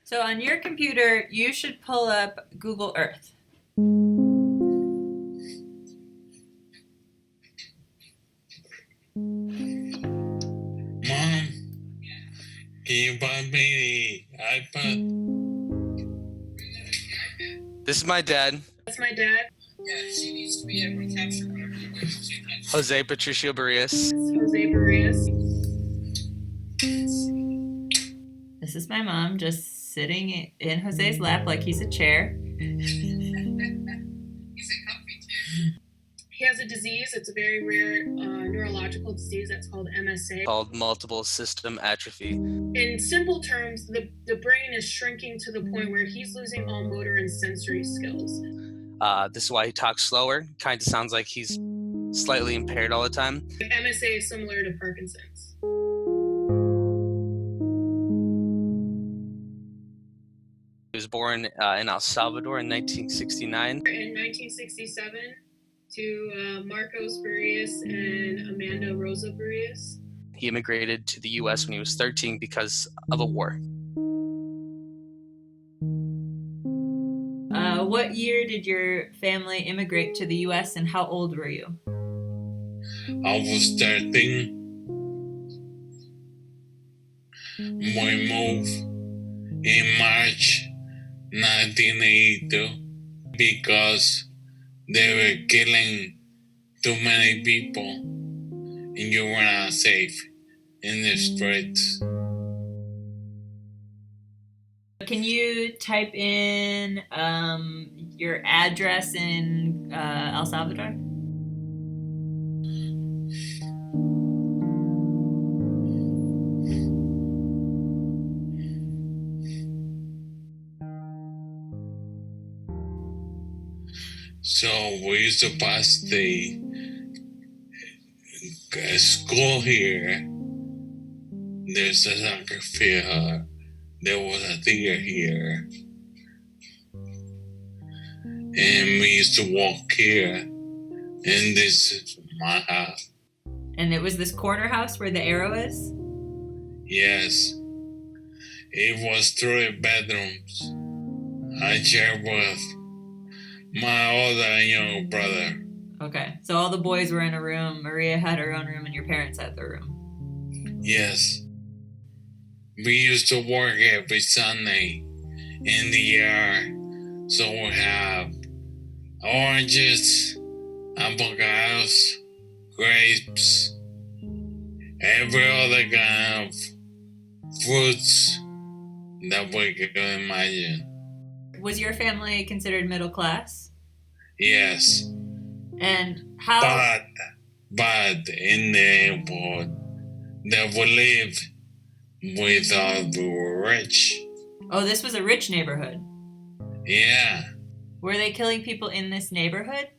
So on your computer, you should pull up Google Earth. Mom, can you buy me the iPad? This is my dad, That's my dad. Yeah, she needs to be able to capture whatever you wish she can. Jose Patricio Barrios. Jose Barrios. This is my mom just sitting in Jose's lap like he's a chair. He's a comfy chair. He has a disease. It's a very rare neurological disease that's called MSA. Called multiple system atrophy. In simple terms, the brain is shrinking to the point where he's losing all motor and sensory skills. This is why he talks slower. Kind of sounds like he's slightly impaired all the time. MSA is similar to Parkinson's. He was born in El Salvador in 1969. In 1967 to Marcos Barrios and Amanda Rosa Barrios. He immigrated to the U.S. when he was 13 because of a war. What year did your family immigrate to the U.S. and how old were you? I was 13. We moved in March 1982 because they were killing too many people and you were not safe in the streets. Can you type in your address in El Salvador? So we used to pass the school here. There's a soccer field. There was a theater here. And we used to walk here. And this is my house. And it was this corner house where the arrow is? Yes. It was 3 bedrooms. I shared with my older and younger brother. Okay, so all the boys were in a room, Maria had her own room, and your parents had their room. Yes. We used to work every Sunday in the yard. So we have oranges, avocados, grapes, every other kind of fruits that we could imagine. Was your family considered middle class? Yes. And how? But in the airport that we live, we thought we were rich. Oh, this was a rich neighborhood. Yeah. Were they killing people in this neighborhood?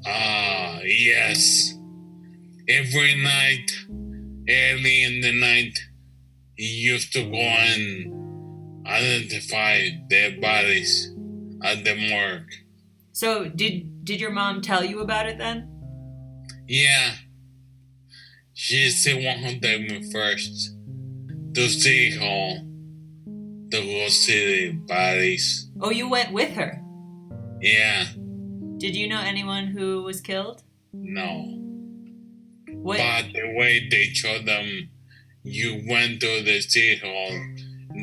Yes. Every night, early in the night, he used to go and identify dead bodies at the morgue. So did your mom tell you about it then? Yeah. She's the one who took me first to City Hall to go see the bodies. Oh, you went with her? Yeah. Did you know anyone who was killed? No. What? But the way they showed them, you went to the City Hall,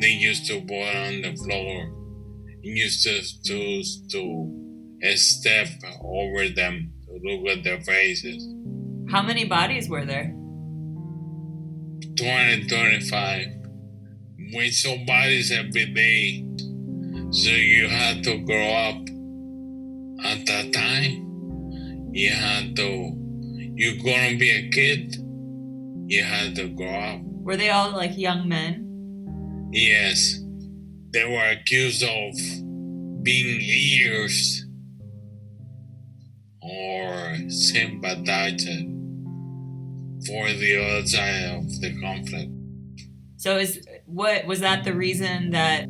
they used to put on the floor, and used to step over them to look at their faces. How many bodies were there? 25. We saw bodies every day, so you had to grow up. At that time, you're gonna be a kid, you had to grow up. Were they all like young men? Yes, they were accused of being ears or sympathizing for the other side of the conflict. So was that the reason that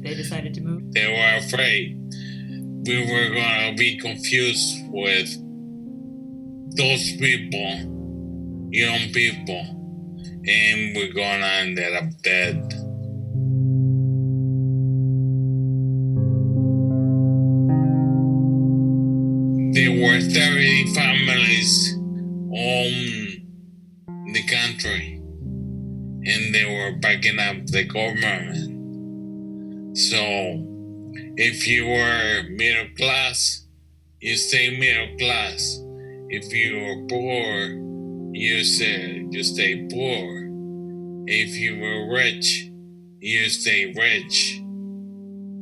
they decided to move? They were afraid we were gonna be confused with those people, young people, and we're gonna end up dead. country, and they were backing up the government. So if you were middle class, you stay middle class. If you were poor, you stay poor. If you were rich, you stay rich.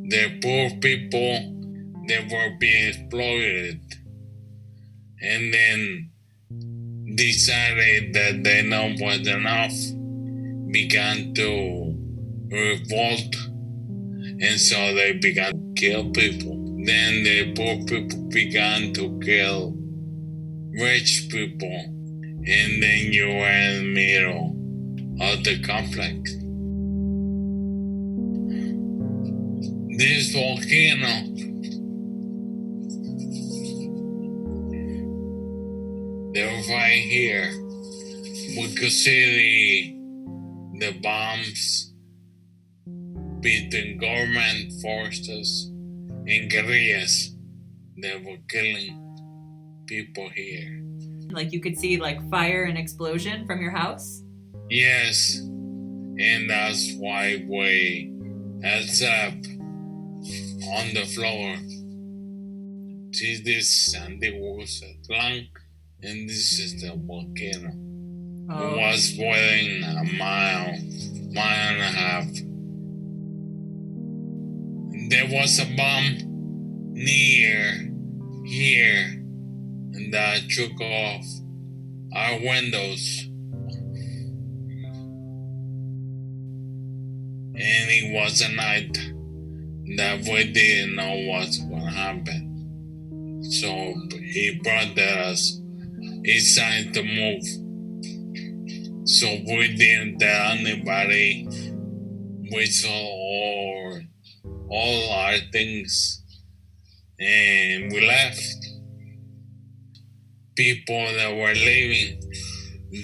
The poor people, they were being exploited, and then decided that the enough was enough, began to revolt, and so they began to kill people. Then the poor people began to kill rich people, and then you were in the middle of the conflict. This volcano right here, we could see the bombs between government forces and guerrillas that were killing people here. Like you could see like fire and explosion from your house? Yes, and that's why we heads up on the floor. See this sandy was long, and this is the volcano. Oh. It was boiling a mile and a half. There was a bomb near here, and that took off our windows. And it was a night that we didn't know what's going to happen. So he brought us inside to move. So we didn't tell anybody. We saw all our things and we left. People that were leaving,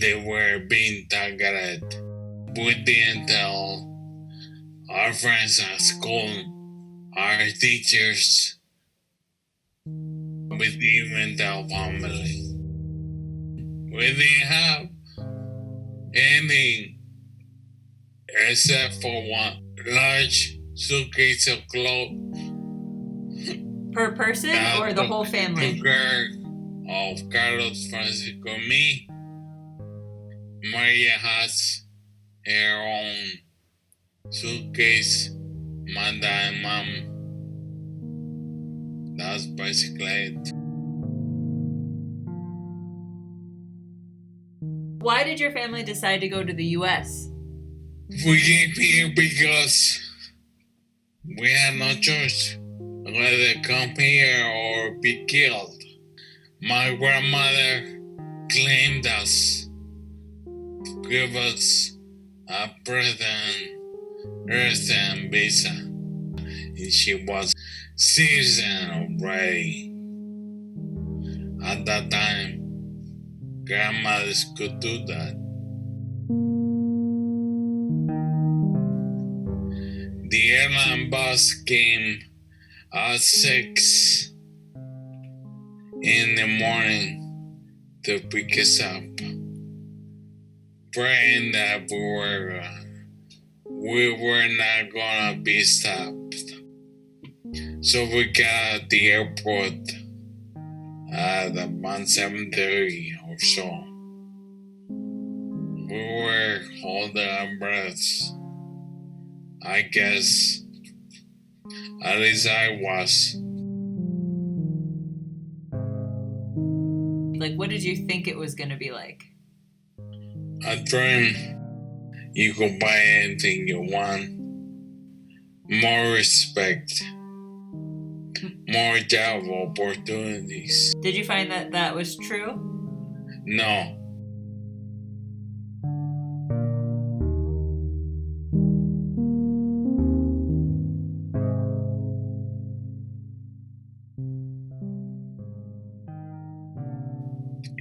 they were being targeted. We didn't tell our friends at school, our teachers, we didn't even tell family. We didn't have anything except for one large suitcase of clothes. Per person or the whole family? Took care of Carlos, Francisco, me. Maria has her own suitcase, my dad and mom. That's basically it. Why did your family decide to go to the US? We came here because we had no choice whether come here or be killed. My grandmother claimed us to give us a present resident visa, and she was citizen already. At that time, grandmothers could do that. The airline bus came at 6 in the morning to pick us up, praying that we were not gonna be stopped. So we got at the airport at about 7:30 or so. We were holding our breaths. I guess, at least I was. Like, what did you think it was going to be like? A dream. You could buy anything you want. More respect. More job opportunities. Did you find that that was true? No.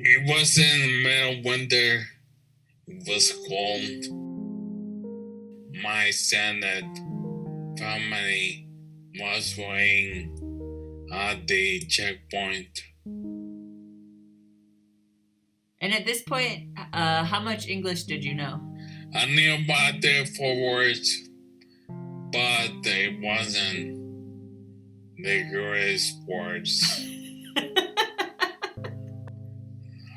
It was in the middle of winter. It was cold. My extended family was waiting at the checkpoint. And at this point, how much English did you know? I knew about the 4 words, but it wasn't the greatest words.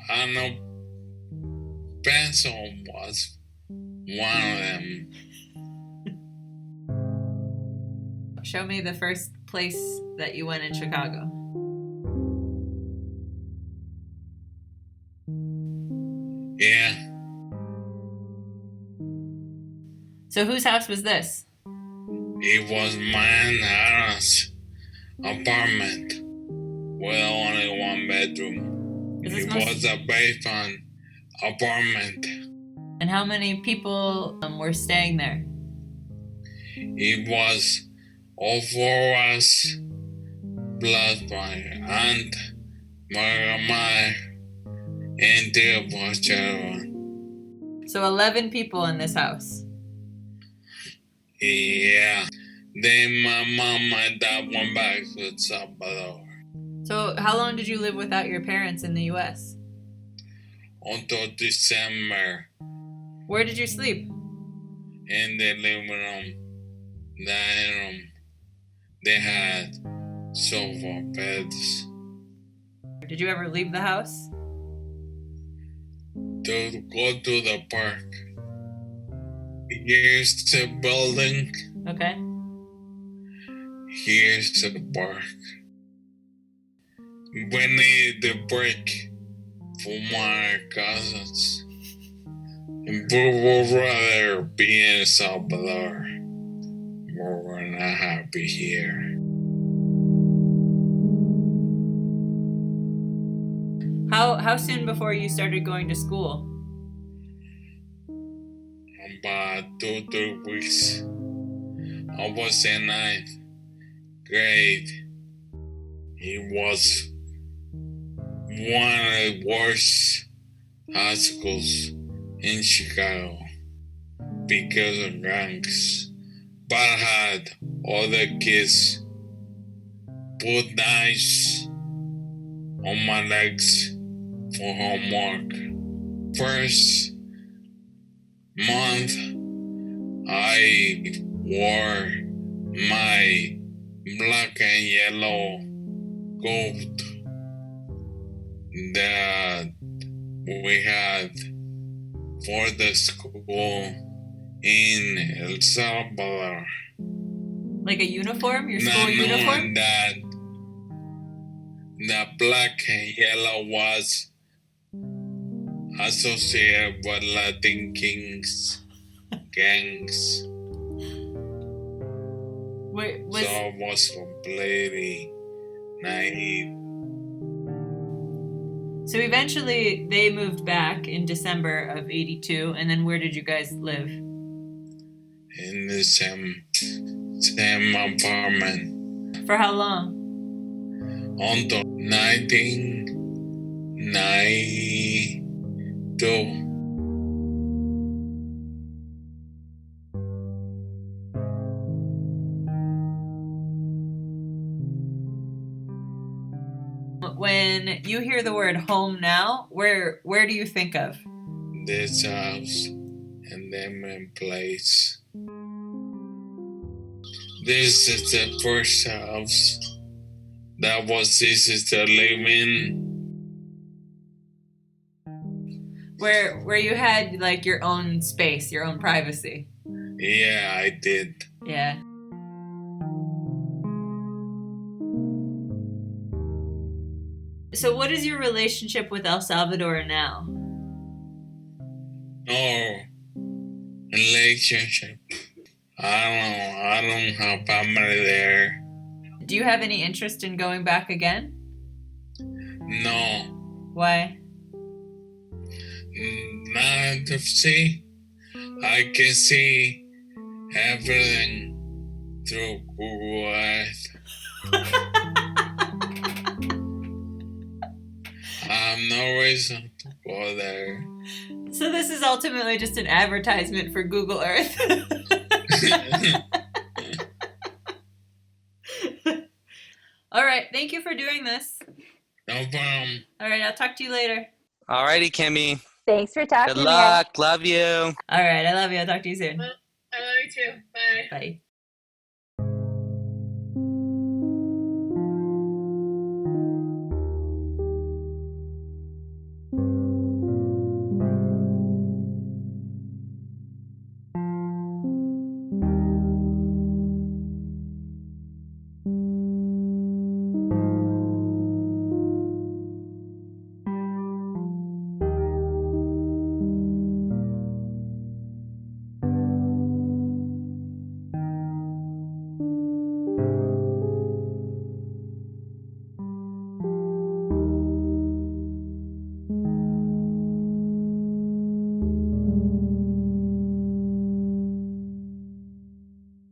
I know pencil was one of them. Show me the first place that you went in Chicago. Yeah, So whose house was this? it was my Hannah's apartment with only one bedroom. Is this It most- was a basement apartment. And how many people were staying there? It was all 4 of us, plus my aunt, my grandma, and 3 of our children. So 11 people in this house. Yeah. Then my mom and dad went back to El Salvador So how long did you live without your parents in the US? until December Where did you sleep? in the living room, dining room. They had sofa beds Did you ever leave the house? to go to the park. Here's the building, Okay. here's the park. We need the break from our cousins. And we would rather be in El Salvador. We're not happy here. How soon before you started going to school? About 2-3 weeks. I was in 9th grade. It was one of the worst high schools in Chicago because of gangs. But I had other kids put knives on my legs for homework. First month, I wore my black and yellow coat that we had for the school in El Salvador. Like a uniform? Your school Not knowing uniform? that the black and yellow was associated with Latin gangs. Wait, So I was completely naive. So eventually they moved back in December of 82, and then where did you guys live? In the same apartment For how long? until 1992. When you hear the word home now, where do you think of? This house and them in place. This is the first house that was easy to live in. Where you had like your own space, your own privacy. Yeah, I did. Yeah. So what is your relationship with El Salvador now? No relationship. I don't have family there. Do you have any interest in going back again? No. Why? Not to see. I can see everything through Google Earth. I have no reason to go there. So this is ultimately just an advertisement for Google Earth. All right, thank you for doing this. No problem. All right, I'll talk to you later. Alrighty, Kimmy. Thanks for talking Good to me. luck. Love you. All right, I love you. I'll talk to you soon. I love you too. Bye. Bye.